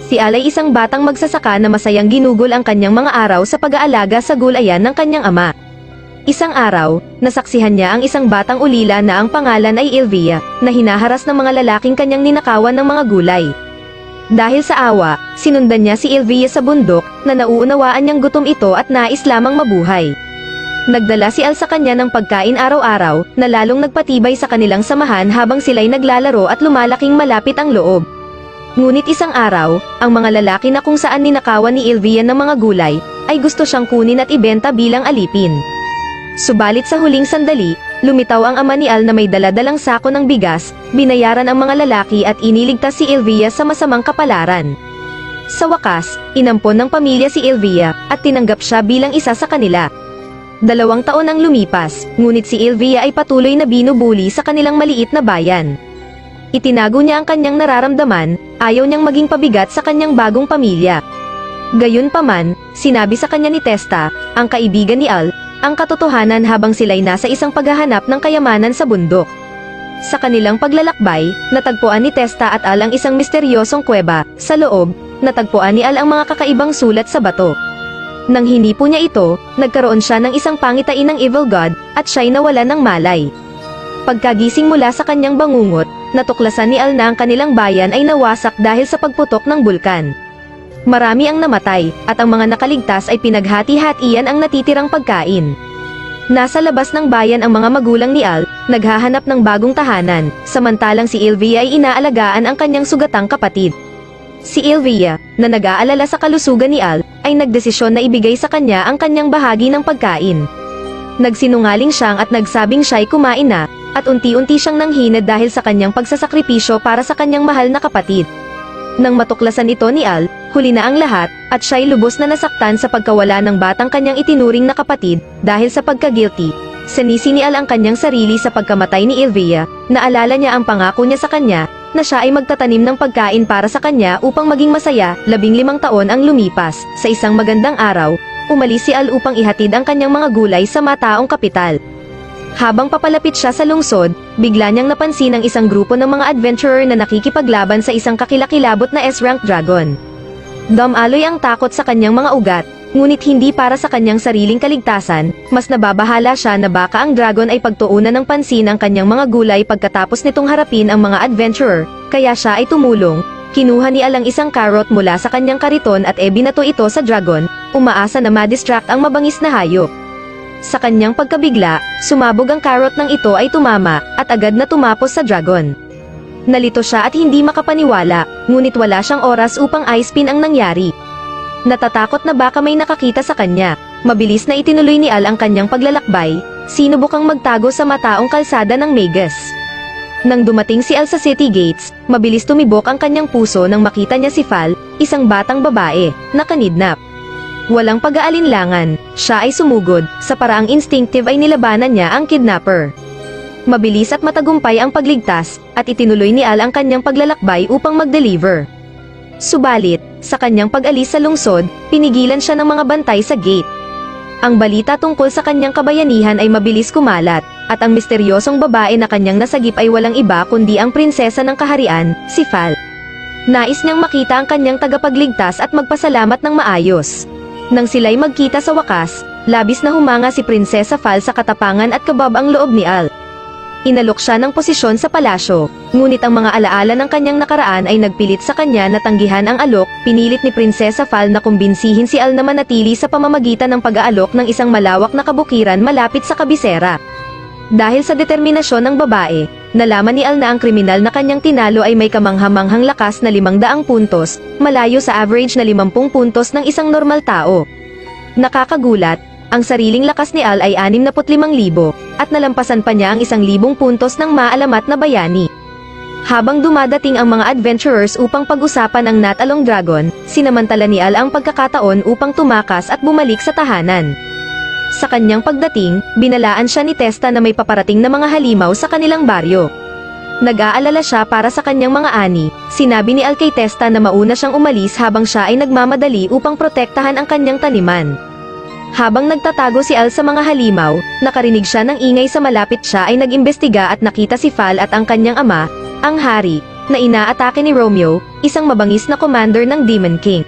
Si Al ay isang batang magsasaka na masayang ginugol ang kanyang mga araw sa pag-aalaga sa gulayan ng kanyang ama. Isang araw, nasaksihan niya ang isang batang ulila na ang pangalan ay Ilvia, na hinaharas ng mga lalaking kanyang ninakawan ng mga gulay. Dahil sa awa, sinundan niya si Ilvia sa bundok, na nauunawaan niyang gutom ito at nais lamang mabuhay. Nagdala si Al sa kanya ng pagkain araw-araw, na lalong nagpatibay sa kanilang samahan habang sila'y naglalaro at lumalaking malapit ang loob. Ngunit isang araw, ang mga lalaki na kung saan ninakawan ni Ilvia ng mga gulay, ay gusto siyang kunin at ibenta bilang alipin. Subalit sa huling sandali, lumitaw ang ama ni Al na may daladalang sako ng bigas, binayaran ang mga lalaki at iniligtas si Ilvia sa masamang kapalaran. Sa wakas, inampon ng pamilya si Ilvia, at tinanggap siya bilang isa sa kanila. 2 taon ang lumipas, ngunit si Ilvia ay patuloy na binubuli sa kanilang maliit na bayan. Itinago niya ang kanyang nararamdaman, ayaw niyang maging pabigat sa kanyang bagong pamilya. Gayunpaman, sinabi sa kanya ni Testa, ang kaibigan ni Al, ang katotohanan habang sila'y nasa isang paghahanap ng kayamanan sa bundok. Sa kanilang paglalakbay, natagpuan ni Testa at Al ang isang misteryosong kuweba. Sa loob, natagpuan ni Al ang mga kakaibang sulat sa bato. Nang hindi po niya ito, nagkaroon siya ng isang pangitain ng evil god, at siya'y nawalan ng malay. Pagkagising mula sa kanyang bangungot, natuklasan ni Al na ang kanilang bayan ay nawasak dahil sa pagputok ng bulkan. Marami ang namatay, at ang mga nakaligtas ay pinaghati-hatian ang natitirang pagkain. Nasa labas ng bayan ang mga magulang ni Al, naghahanap ng bagong tahanan, samantalang si Ilvia ay inaalagaan ang kanyang sugatang kapatid. Si Ilvia, na nag-aalala sa kalusugan ni Al, ay nagdesisyon na ibigay sa kanya ang kanyang bahagi ng pagkain. Nagsinungaling siyang at nagsabing siya'y kumain na, at unti-unti siyang nanghinad dahil sa kanyang pagsasakripisyo para sa kanyang mahal na kapatid. Nang matuklasan ito ni Al, huli na ang lahat, at siya'y lubos na nasaktan sa pagkawala ng batang kanyang itinuring na kapatid, dahil sa pagka-guilty. Sinisi ni Al ang kanyang sarili sa pagkamatay ni Ilvia, naalala niya ang pangako niya sa kanya, na siya ay magtatanim ng pagkain para sa kanya upang maging masaya. 15 taon ang lumipas, sa isang magandang araw, umalis si Al upang ihatid ang kanyang mga gulay sa mataong kapital. Habang papalapit siya sa lungsod, bigla niyang napansin ang isang grupo ng mga adventurer na nakikipaglaban sa isang kakilakilabot na S-rank dragon. Dumaloy ang takot sa kanyang mga ugat, ngunit hindi para sa kanyang sariling kaligtasan, mas nababahala siya na baka ang dragon ay pagtuunan ng pansin ang kanyang mga gulay pagkatapos nitong harapin ang mga adventurer, kaya siya ay tumulong. Kinuha ni Al ang isang carrot mula sa kanyang kariton at binato ito sa dragon, umaasa na ma-distract ang mabangis na hayop. Sa kanyang pagkabigla, sumabog ang carrot ng ito ay tumama, at agad na tumapos sa dragon. Nalito siya at hindi makapaniwala, ngunit wala siyang oras upang i-spin ang nangyari. Natatakot na baka may nakakita sa kanya, mabilis na itinuloy ni Al ang kanyang paglalakbay, sinubukang magtago sa mataong kalsada ng Magus. Nang dumating si Al sa city gates, mabilis tumibok ang kanyang puso nang makita niya si Fal, isang batang babae, na kanidnap. Walang pag-aalinlangan, siya ay sumugod, sa paraang instinctive ay nilabanan niya ang kidnapper. Mabilis at matagumpay ang pagligtas, at itinuloy ni Al ang kanyang paglalakbay upang mag-deliver. Subalit, sa kanyang pag-alis sa lungsod, pinigilan siya ng mga bantay sa gate. Ang balita tungkol sa kanyang kabayanihan ay mabilis kumalat, at ang misteryosong babae na kanyang nasagip ay walang iba kundi ang prinsesa ng kaharian, si Fal. Nais niyang makita ang kanyang tagapagligtas at magpasalamat ng maayos. Nang sila'y magkita sa wakas, labis na humanga si Prinsesa Fal sa katapangan at kabab ang loob ni Al. Inalok siya ng posisyon sa palasyo, ngunit ang mga alaala ng kanyang nakaraan ay nagpilit sa kanya na tanggihan ang alok. Pinilit ni Prinsesa Fal na kumbinsihin si Al na manatili sa pamamagitan ng pag-aalok ng isang malawak na kabukiran malapit sa kabisera. Dahil sa determinasyon ng babae, nalaman ni Al na ang kriminal na kanyang tinalo ay may kamanghamanghang lakas na 500 puntos, malayo sa average na 50 puntos ng isang normal tao. Nakakagulat, ang sariling lakas ni Al ay 65,000, at nalampasan pa niya ang 1,000 puntos ng maalamat na bayani. Habang dumadating ang mga adventurers upang pag-usapan ang Natalong Dragon, sinamantala ni Al ang pagkakataon upang tumakas at bumalik sa tahanan. Sa kanyang pagdating, binalaan siya ni Testa na may paparating na mga halimaw sa kanilang baryo. Nag-aalala siya para sa kanyang mga ani. Sinabi ni Al kay Testa na mauna siyang umalis habang siya ay nagmamadali upang protektahan ang kanyang taniman. Habang nagtatago si Al sa mga halimaw, nakarinig siya ng ingay sa malapit. Siya ay nag-imbestiga at nakita si Fal at ang kanyang ama, ang hari, na inaatake ni Romeo, isang mabangis na commander ng Demon King.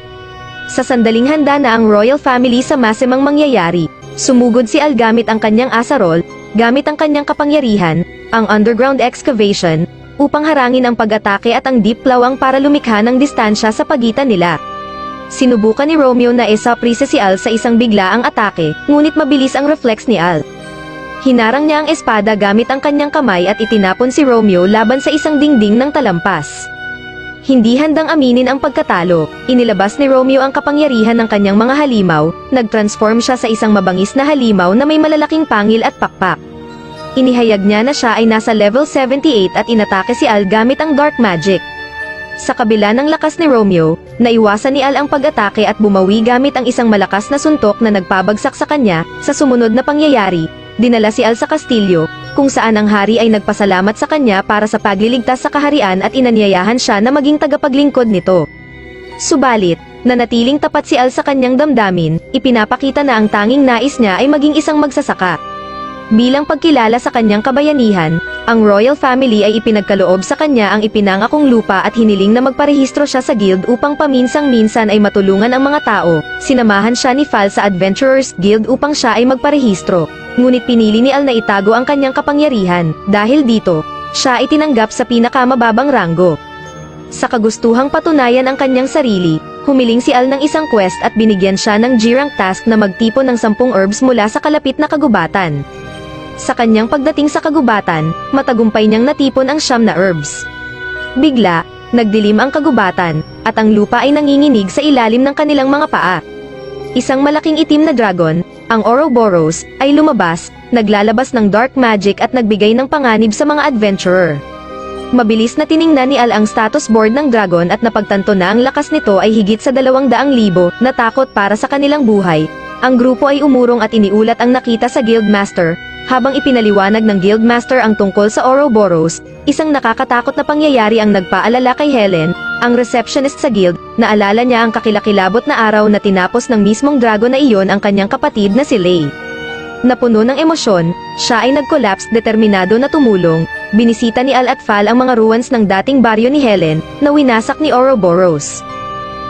Sa sandaling handa na ang royal family sa masamang mangyayari, sumugod si Al gamit ang kanyang asarol, gamit ang kanyang kapangyarihan, ang underground excavation, upang harangin ang pag-atake at ang deep plowang para lumikha ng distansya sa pagitan nila. Sinubukan ni Romeo na esaprise si Al sa isang biglaang atake, ngunit mabilis ang reflex ni Al. Hinarang niya ang espada gamit ang kanyang kamay at itinapon si Romeo laban sa isang dingding ng talampas. Hindi handang aminin ang pagkatalo, inilabas ni Romeo ang kapangyarihan ng kanyang mga halimaw, nag-transform siya sa isang mabangis na halimaw na may malalaking pangil at pakpak. Inihayag niya na siya ay nasa level 78 at inatake si Al gamit ang dark magic. Sa kabila ng lakas ni Romeo, naiwasan ni Al ang pag-atake at bumawi gamit ang isang malakas na suntok na nagpabagsak sa kanya. Sa sumunod na pangyayari, dinala si Al sa kastilyo, kung saan ang hari ay nagpasalamat sa kanya para sa pagliligtas sa kaharian at inanyayahan siya na maging tagapaglingkod nito. Subalit, nanatiling tapat si Al sa kanyang damdamin, ipinapakita na ang tanging nais niya ay maging isang magsasaka. Bilang pagkilala sa kanyang kabayanihan, ang royal family ay ipinagkaloob sa kanya ang ipinangakong lupa at hiniling na magparehistro siya sa guild upang paminsang-minsan ay matulungan ang mga tao. Sinamahan siya ni Fal sa Adventurers Guild upang siya ay magparehistro. Ngunit pinili ni Al na itago ang kanyang kapangyarihan. Dahil dito, siya ay tinanggap sa pinakamababang ranggo. Sa kagustuhang patunayan ang kanyang sarili, humiling si Al ng isang quest at binigyan siya ng G-rank task na magtipon ng 10 herbs mula sa kalapit na kagubatan. Sa kanyang pagdating sa kagubatan, matagumpay niyang natipon ang 9 na herbs. Bigla, nagdilim ang kagubatan, at ang lupa ay nanginginig sa ilalim ng kanilang mga paa. Isang malaking itim na dragon, ang Ouroboros, ay lumabas, naglalabas ng dark magic at nagbigay ng panganib sa mga adventurer. Mabilis na tiningnan ni Al ang status board ng dragon at napagtanto na ang lakas nito ay higit sa 200,000 na takot para sa kanilang buhay. Ang grupo ay umurong at iniulat ang nakita sa Guildmaster. Habang ipinaliwanag ng Guildmaster ang tungkol sa Ouroboros, isang nakakatakot na pangyayari ang nagpaalala kay Helen, ang receptionist sa guild. Naalala niya ang kakilakilabot na araw na tinapos ng mismong dragon na iyon ang kanyang kapatid na si Lei. Napuno ng emosyon, siya ay nag-collapse determinado na tumulong. Binisita ni Al at Fal ang mga ruins ng dating baryo ni Helen, na winasak ni Ouroboros.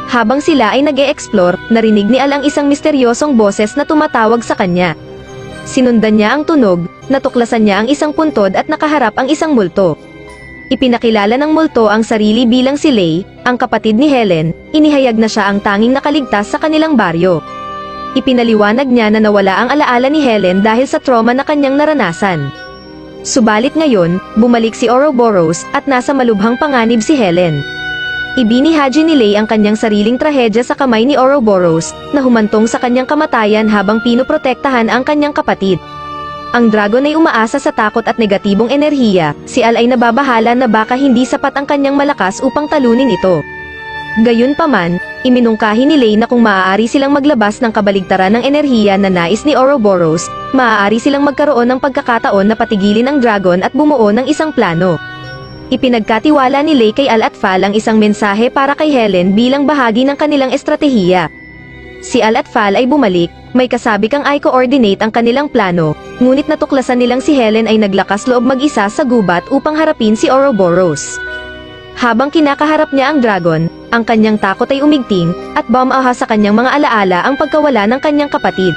Habang sila ay nag-e-explore, narinig ni Al ang isang misteryosong boses na tumatawag sa kanya. Sinundan niya ang tunog, natuklasan niya ang isang puntod at nakaharap ang isang multo. Ipinakilala ng multo ang sarili bilang si Lei, ang kapatid ni Helen, inihayag na siya ang tanging nakaligtas sa kanilang baryo. Ipinaliwanag niya na nawala ang alaala ni Helen dahil sa trauma na kanyang naranasan. Subalit ngayon, bumalik si Ouroboros at nasa malubhang panganib si Helen. Ibinihaji ni Lei ang kanyang sariling trahedya sa kamay ni Ouroboros, na humantong sa kanyang kamatayan habang pinoprotektahan ang kanyang kapatid. Ang dragon ay umaasa sa takot at negatibong enerhiya, si Al ay nababahala na baka hindi sapat ang kanyang malakas upang talunin ito. Gayunpaman, iminungkahi ni Lei na kung maaari silang maglabas ng kabaligtaran ng enerhiya na nais ni Ouroboros, maaari silang magkaroon ng pagkakataon na patigilin ang dragon at bumuo ng isang plano. Ipinagkatiwala ni Lei kay Al at Fal ang isang mensahe para kay Helen bilang bahagi ng kanilang estratehiya. Si Al at Fal ay bumalik, may kasabikang i-coordinate ang kanilang plano, ngunit natuklasan nilang si Helen ay naglakas loob mag-isa sa gubat upang harapin si Ouroboros. Habang kinakaharap niya ang dragon, ang kanyang takot ay umigting, at bumaha sa kanyang mga alaala ang pagkawala ng kanyang kapatid.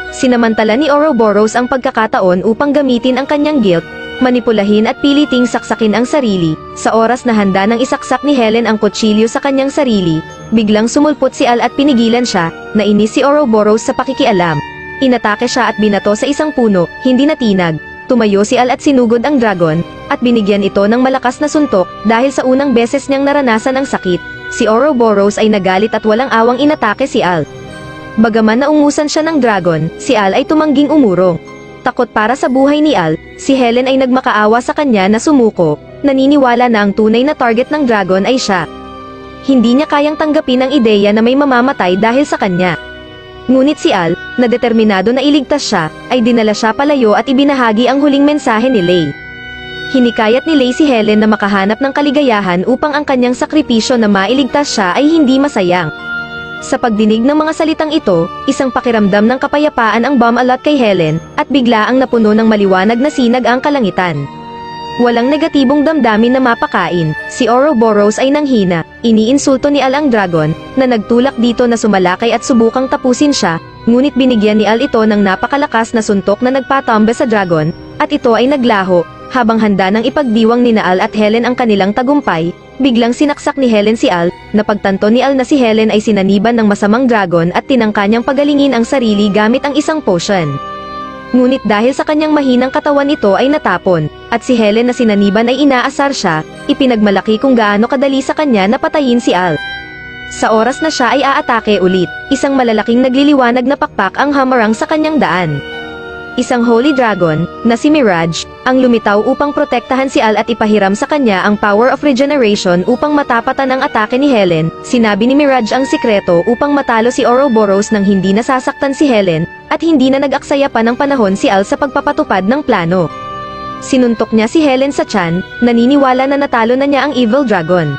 Sinamantala ni Ouroboros ang pagkakataon upang gamitin ang kanyang guilt, manipulahin at piliting saksakin ang sarili. Sa oras na handa nang isaksak ni Helen ang kutsilyo sa kanyang sarili, biglang sumulpot si Al at pinigilan siya. Nainis si Ouroboros sa pakikialam. Inatake siya at binato sa isang puno, hindi natinag. Tumayo si Al at sinugod ang dragon, at binigyan ito ng malakas na suntok dahil sa unang beses niyang naranasan ang sakit. Si Ouroboros ay nagalit at walang awang inatake si Al. Bagaman naungusan siya ng dragon, si Al ay tumangging umurong. Takot para sa buhay ni Al, si Helen ay nagmakaawa sa kanya na sumuko, naniniwala na ang tunay na target ng dragon ay siya. Hindi niya kayang tanggapin ang ideya na may mamamatay dahil sa kanya. Ngunit si Al, na determinado na iligtas siya, ay dinala siya palayo at ibinahagi ang huling mensahe ni Lei. Hinikayat ni Lei si Helen na makahanap ng kaligayahan upang ang kanyang sakripisyo na mailigtas siya ay hindi masayang. Sa pagdinig ng mga salitang ito, isang pakiramdam ng kapayapaan ang bumalot kay Helen, at bigla ang napuno ng maliwanag na sinag ang kalangitan. Walang negatibong damdamin na mapakain, si Ouroboros ay nanghina. Iniinsulto ni Al ang dragon, na nagtulak dito na sumalakay at subukang tapusin siya, ngunit binigyan ni Al ito ng napakalakas na suntok na nagpatombe sa dragon, at ito ay naglaho. Habang handa ng ipagdiwang ni Al at Helen ang kanilang tagumpay, biglang sinaksak ni Helen si Al. Napagtanto ni Al na si Helen ay sinaniban ng masamang dragon at tinangka niyang pagalingin ang sarili gamit ang isang potion. Ngunit dahil sa kanyang mahinang katawan ito ay natapon, at si Helen na sinaniban ay inaasar siya, ipinagmalaki kung gaano kadali sa kanya na patayin si Al. Sa oras na siya ay aatake ulit, isang malalaking nagliliwanag na pakpak ang hamarang sa kanyang daan. Isang holy dragon, na si Mirage, ang lumitaw upang protektahan si Al at ipahiram sa kanya ang power of regeneration upang matapatan ang atake ni Helen. Sinabi ni Mirage ang sikreto upang matalo si Ouroboros nang hindi nasasaktan si Helen, at hindi na nag-aksaya pa ng panahon si Al sa pagpapatupad ng plano. Sinuntok niya si Helen sa tiyan, naniniwala na natalo na niya ang evil dragon.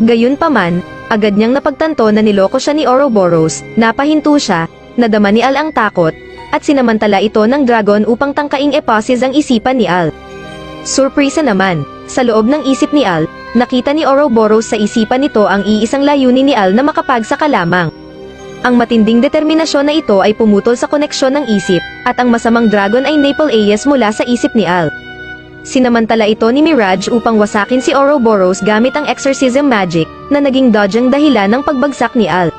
Gayunpaman, agad niyang napagtanto na niloko siya ni Ouroboros, napahinto siya, nadama ni Al ang takot, at sinamantala ito ng dragon upang tangkaing eposes ang isipan ni Al. Surpresa naman, sa loob ng isip ni Al, nakita ni Ouroboros sa isipan nito ang iisang layunin ni Al na makapagsaka lamang. Ang matinding determinasyon na ito ay pumutol sa koneksyon ng isip, at ang masamang dragon ay Naples mula sa isip ni Al. Sinamantala ito ni Mirage upang wasakin si Ouroboros gamit ang exorcism magic, na naging dodging dahilan ng pagbagsak ni Al.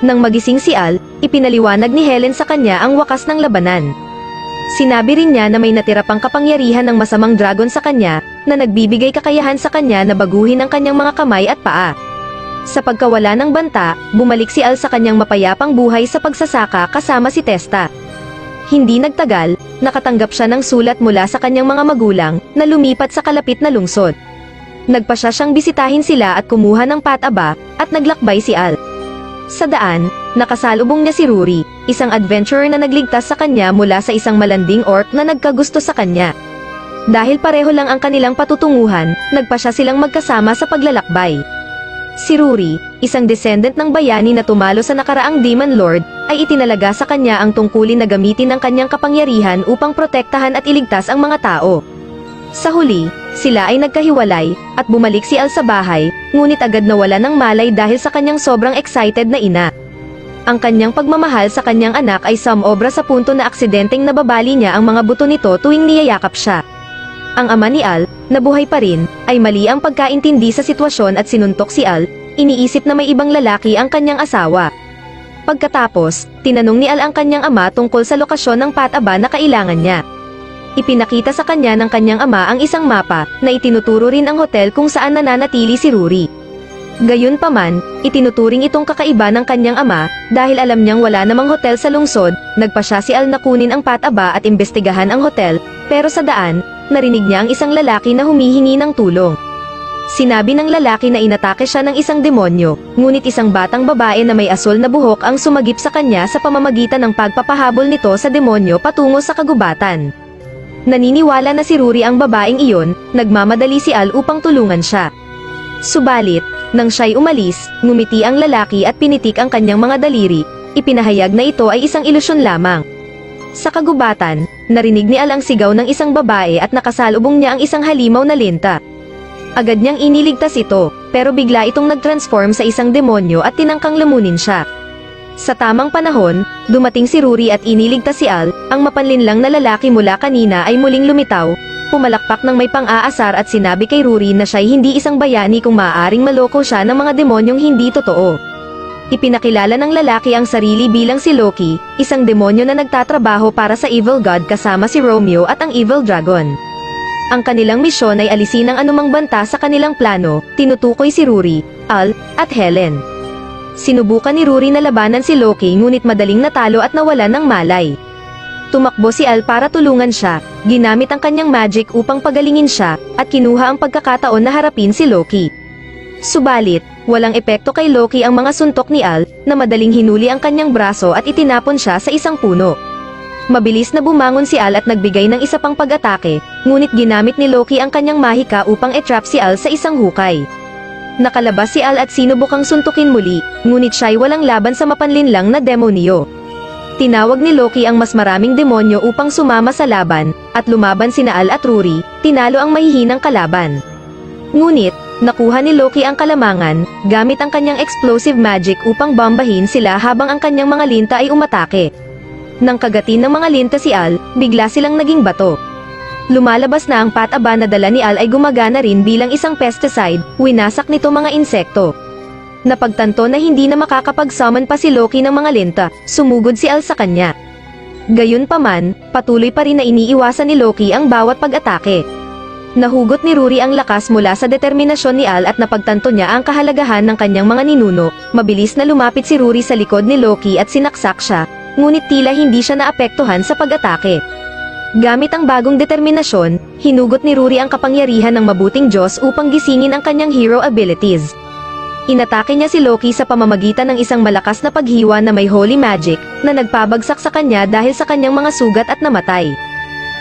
Nang magising si Al, ipinaliwanag ni Helen sa kanya ang wakas ng labanan. Sinabi rin niya na may natira pang kapangyarihan ng masamang dragon sa kanya, na nagbibigay kakayahan sa kanya na baguhin ang kanyang mga kamay at paa. Sa pagkawala ng banta, bumalik si Al sa kanyang mapayapang buhay sa pagsasaka kasama si Testa. Hindi nagtagal, nakatanggap siya ng sulat mula sa kanyang mga magulang, na lumipat sa kalapit na lungsod. Nagpa siya siyang bisitahin sila at kumuha ng pataba, at naglakbay si Al. Sa daan, nakasalubong niya si Rory, isang adventurer na nagligtas sa kanya mula sa isang malanding orc na nagkagusto sa kanya. Dahil pareho lang ang kanilang patutunguhan, nagpa siya silang magkasama sa paglalakbay. Si Rory, isang descendant ng bayani na tumalo sa nakaraang Demon Lord, ay itinalaga sa kanya ang tungkulin na gamitin ang kanyang kapangyarihan upang protektahan at iligtas ang mga tao. Sa huli, sila ay nagkahiwalay, at bumalik si Al sa bahay, ngunit agad nawala ng malay dahil sa kanyang sobrang excited na ina. Ang kanyang pagmamahal sa kanyang anak ay sumobra sa punto na aksidenteng nababali niya ang mga buto nito tuwing niyayakap siya. Ang ama ni Al, na buhay pa rin, ay mali ang pagkaintindi sa sitwasyon at sinuntok si Al, iniisip na may ibang lalaki ang kanyang asawa. Pagkatapos, tinanong ni Al ang kanyang ama tungkol sa lokasyon ng pataba na kailangan niya. Ipinakita sa kanya ng kanyang ama ang isang mapa, na itinuturo rin ang hotel kung saan nananatili si Rory. Gayunpaman, itinuturing itong kakaiba ng kanyang ama, dahil alam niyang wala namang hotel sa lungsod. Nagpa siya si Al na kunin ang pataba at imbestigahan ang hotel, pero sa daan, narinig niya ang isang lalaki na humihingi ng tulong. Sinabi ng lalaki na inatake siya ng isang demonyo, ngunit isang batang babae na may asul na buhok ang sumagip sa kanya sa pamamagitan ng pagpapahabol nito sa demonyo patungo sa kagubatan. Naniniwala na si Rory ang babaeng iyon, nagmamadali si Al upang tulungan siya. Subalit, nang siya'y umalis, ngumiti ang lalaki at pinitik ang kanyang mga daliri, ipinahayag na ito ay isang ilusyon lamang. Sa kagubatan, narinig ni Al ang sigaw ng isang babae at nakasalubong niya ang isang halimaw na lenta. Agad niyang iniligtas ito, pero bigla itong nag-transform sa isang demonyo at tinangkang lamunin siya. Sa tamang panahon, dumating si Rory at iniligtas si Al. Ang mapanlinlang na lalaki mula kanina ay muling lumitaw, pumalakpak ng may pang-aasar at sinabi kay Rory na siya'y hindi isang bayani kung maaaring maloko siya ng mga demonyong hindi totoo. Ipinakilala ng lalaki ang sarili bilang si Loki, isang demonyo na nagtatrabaho para sa Evil God kasama si Romeo at ang Evil Dragon. Ang kanilang misyon ay alisin ang anumang banta sa kanilang plano, tinutukoy si Rory, Al, at Helen. Sinubukan ni Rory na labanan si Loki ngunit madaling natalo at nawalan ng malay. Tumakbo si Al para tulungan siya, ginamit ang kanyang magic upang pagalingin siya, at kinuha ang pagkakataon na harapin si Loki. Subalit, walang epekto kay Loki ang mga suntok ni Al, na madaling hinuli ang kanyang braso at itinapon siya sa isang puno. Mabilis na bumangon si Al at nagbigay ng isa pang pag-atake, ngunit ginamit ni Loki ang kanyang mahika upang etrap si Al sa isang hukay. Nakalabas si Al at sinubukang suntukin muli, ngunit siya'y walang laban sa mapanlinlang na demonyo. Tinawag ni Loki ang mas maraming demonyo upang sumama sa laban, at lumaban sina Al at Ruri, tinalo ang mahihinang kalaban. Ngunit, nakuha ni Loki ang kalamangan, gamit ang kanyang explosive magic upang bombahin sila habang ang kanyang mga linta ay umatake. Nang kagatin ng mga linta si Al, bigla silang naging bato. Lumalabas na ang pataba na dala ni Al ay gumagana rin bilang isang pesticide, winasak nito mga insekto. Napagtanto na hindi na makakapag-summon pa si Loki ng mga linta, sumugod si Al sa kanya. Gayunpaman, patuloy pa rin na iniiwasan ni Loki ang bawat pag-atake. Nahugot ni Ruri ang lakas mula sa determinasyon ni Al at napagtanto niya ang kahalagahan ng kanyang mga ninuno. Mabilis na lumapit si Ruri sa likod ni Loki at sinaksak siya, ngunit tila hindi siya naapektuhan sa pag-atake. Gamit ang bagong determinasyon, hinugot ni Ruri ang kapangyarihan ng mabuting Diyos upang gisingin ang kanyang hero abilities. Inatake niya si Loki sa pamamagitan ng isang malakas na paghiwa na may holy magic, na nagpabagsak sa kanya dahil sa kanyang mga sugat at namatay.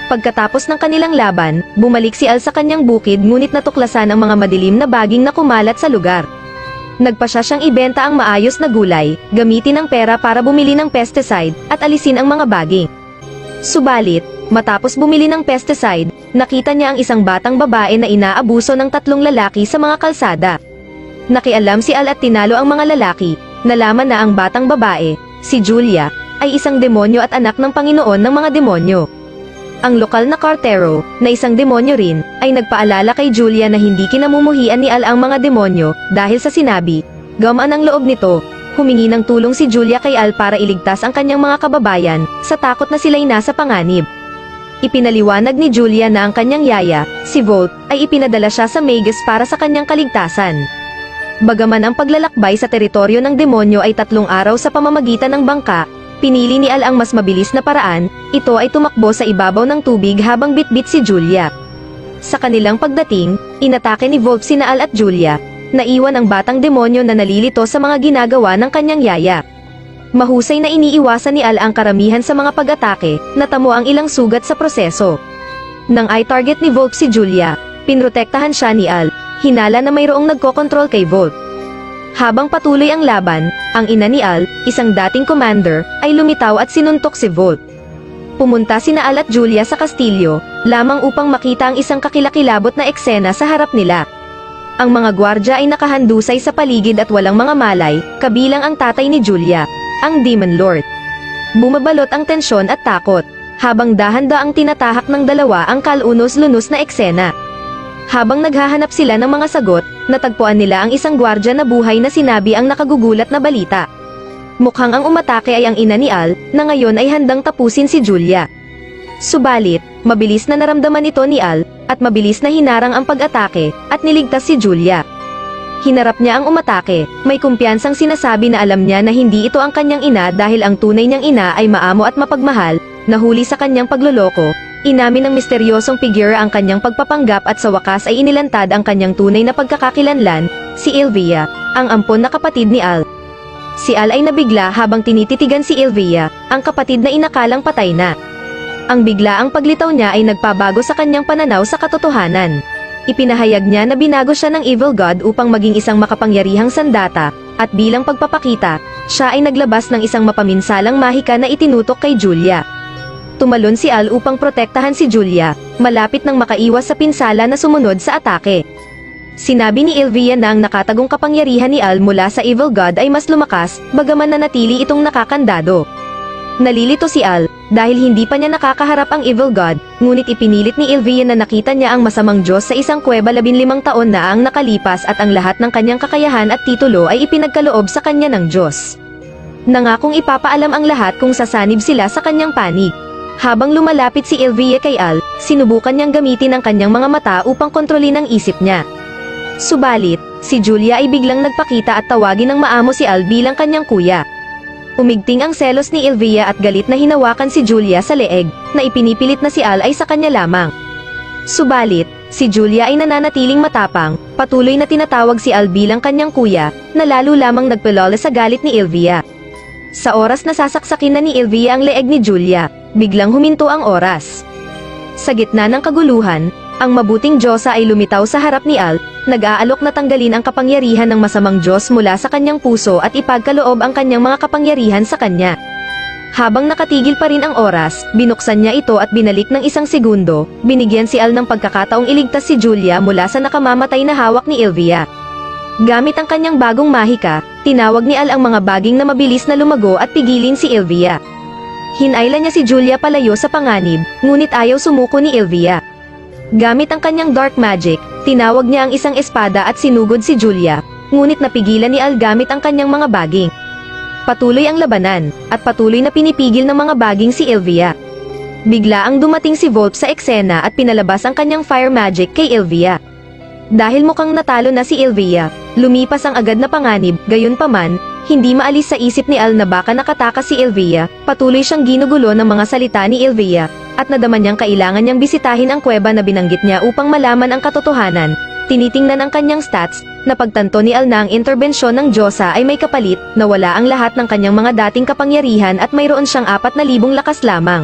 Pagkatapos ng kanilang laban, bumalik si Al sa kanyang bukid ngunit natuklasan ang mga madilim na baging na kumalat sa lugar. Nagpasya siyang ibenta ang maayos na gulay, gamitin ang pera para bumili ng pesticide, at alisin ang mga baging. Subalit, matapos bumili ng pesticide, nakita niya ang isang batang babae na inaabuso ng 3 lalaki sa mga kalsada. Nakialam si Al at tinalo ang mga lalaki. Nalaman na ang batang babae, si Julia, ay isang demonyo at anak ng Panginoon ng mga demonyo. Ang lokal na kartero, na isang demonyo rin, ay nagpaalala kay Julia na hindi kinamumuhian ni Al ang mga demonyo, dahil sa sinabi, gamaan ang loob nito. Humingi ng tulong si Julia kay Al para iligtas ang kanyang mga kababayan, sa takot na sila'y nasa panganib. Ipinaliwanag ni Julia na ang kanyang yaya, si Volt, ay ipinadala siya sa Magus para sa kanyang kaligtasan. Bagaman ang paglalakbay sa teritoryo ng demonyo ay 3 araw sa pamamagitan ng bangka, pinili ni Al ang mas mabilis na paraan, ito ay tumakbo sa ibabaw ng tubig habang bitbit si Julia. Sa kanilang pagdating, inatake ni Volt sina Al at Julia, naiwan ang batang demonyo na nalilito sa mga ginagawa ng kanyang yaya. Mahusay na iniiwasan ni Al ang karamihan sa mga pag-atake, natamo ang ilang sugat sa proseso. Nang i-target ni Volt si Julia, pinrotektahan siya ni Al, hinala na mayroong nagkokontrol kay Volt. Habang patuloy ang laban, ang ina ni Al, isang dating commander, ay lumitaw at sinuntok si Volt. Pumunta sina Al at Julia sa kastilyo, lamang upang makita ang isang kakilakilabot na eksena sa harap nila. Ang mga gwardya ay nakahandusay sa paligid at walang mga malay, kabilang ang tatay ni Julia, ang Demon Lord. Bumabalot ang tensyon at takot, habang dahan-daang tinatahak ng dalawa ang kalunos-lunos na eksena. Habang naghahanap sila ng mga sagot, natagpuan nila ang isang gwardya na buhay na sinabi ang nakagugulat na balita. Mukhang ang umatake ay ang ina ni Al, na ngayon ay handang tapusin si Julia. Subalit, mabilis na naramdaman ito ni Al, at mabilis na hinarang ang pag-atake, at niligtas si Julia. Hinarap niya ang umatake, may kumpiyansang sinasabi na alam niya na hindi ito ang kanyang ina dahil ang tunay niyang ina ay maamo at mapagmahal, nahuli sa kanyang pagloloko. Inamin ng misteryosong figure ang kanyang pagpapanggap at sa wakas ay inilantad ang kanyang tunay na pagkakakilanlan, si Ilvia, ang ampon na kapatid ni Al. Si Al ay nabigla habang tinititigan si Ilvia, ang kapatid na inakalang patay na. Ang biglaang paglitaw niya ay nagpabago sa kanyang pananaw sa katotohanan. Ipinahayag niya na binago siya ng Evil God upang maging isang makapangyarihang sandata, at bilang pagpapakita, siya ay naglabas ng isang mapaminsalang mahika na itinutok kay Julia. Tumalon si Al upang protektahan si Julia, malapit nang makaiwas sa pinsala na sumunod sa atake. Sinabi ni Ilvia na ang nakatagong kapangyarihan ni Al mula sa Evil God ay mas lumakas, bagaman nanatili itong nakakandado. Nalilito si Al, dahil hindi pa niya nakakaharap ang Evil God, ngunit ipinilit ni Ilvia na nakita niya ang masamang Diyos sa isang kuweba 15 taon na ang nakalipas at ang lahat ng kanyang kakayahan at titulo ay ipinagkaloob sa kanya ng Diyos. Nangakong ipapaalam ang lahat kung sasanib sila sa kanyang panig. Habang lumalapit si Ilvia kay Al, sinubukan niyang gamitin ang kanyang mga mata upang kontrolin ang isip niya. Subalit, si Julia ay biglang nagpakita at tawagin ng maamo si Al bilang kanyang kuya. Umigting ang selos ni Ilvia at galit na hinawakan si Julia sa leeg, na ipinipilit na si Al ay sa kanya lamang. Subalit, si Julia ay nananatiling matapang, patuloy na tinatawag si Al bilang kanyang kuya, na lalo lamang nagpalala sa galit ni Ilvia. Sa oras na sasaksakin na ni Ilvia ang leeg ni Julia, biglang huminto ang oras. Sa gitna ng kaguluhan, ang mabuting Diyosa ay lumitaw sa harap ni Al, nag-aalok na tanggalin ang kapangyarihan ng masamang Diyos mula sa kanyang puso at ipagkaloob ang kanyang mga kapangyarihan sa kanya. Habang nakatigil pa rin ang oras, binuksan niya ito at binalik ng isang segundo, binigyan si Al ng pagkakataong iligtas si Julia mula sa nakamamatay na hawak ni Ilvia. Gamit ang kanyang bagong mahika, tinawag ni Al ang mga baging na mabilis na lumago at pigilin si Ilvia. Hinayla niya si Julia palayo sa panganib, ngunit ayaw sumuko ni Ilvia. Gamit ang kanyang dark magic, tinawag niya ang isang espada at sinugod si Julia, ngunit napigilan ni Al gamit ang kanyang mga baging. Patuloy ang labanan, at patuloy na pinipigil ng mga baging si Ilvia. Bigla ang dumating si Volp sa eksena at pinalabas ang kanyang fire magic kay Ilvia. Dahil mukhang natalo na si Ilvia, lumipas ang agad na panganib, gayunpaman, hindi maalis sa isip ni Al na baka nakatakas si Ilvia, patuloy siyang ginugulo ng mga salita ni Ilvia, at nadama niyang kailangan niyang bisitahin ang kuweba na binanggit niya upang malaman ang katotohanan. Tinitingnan ang kanyang stats, napagtanto ni Al na ang interbensyon ng Diyosa ay may kapalit, na wala ang lahat ng kanyang mga dating kapangyarihan at mayroon siyang 4,000 lakas lamang.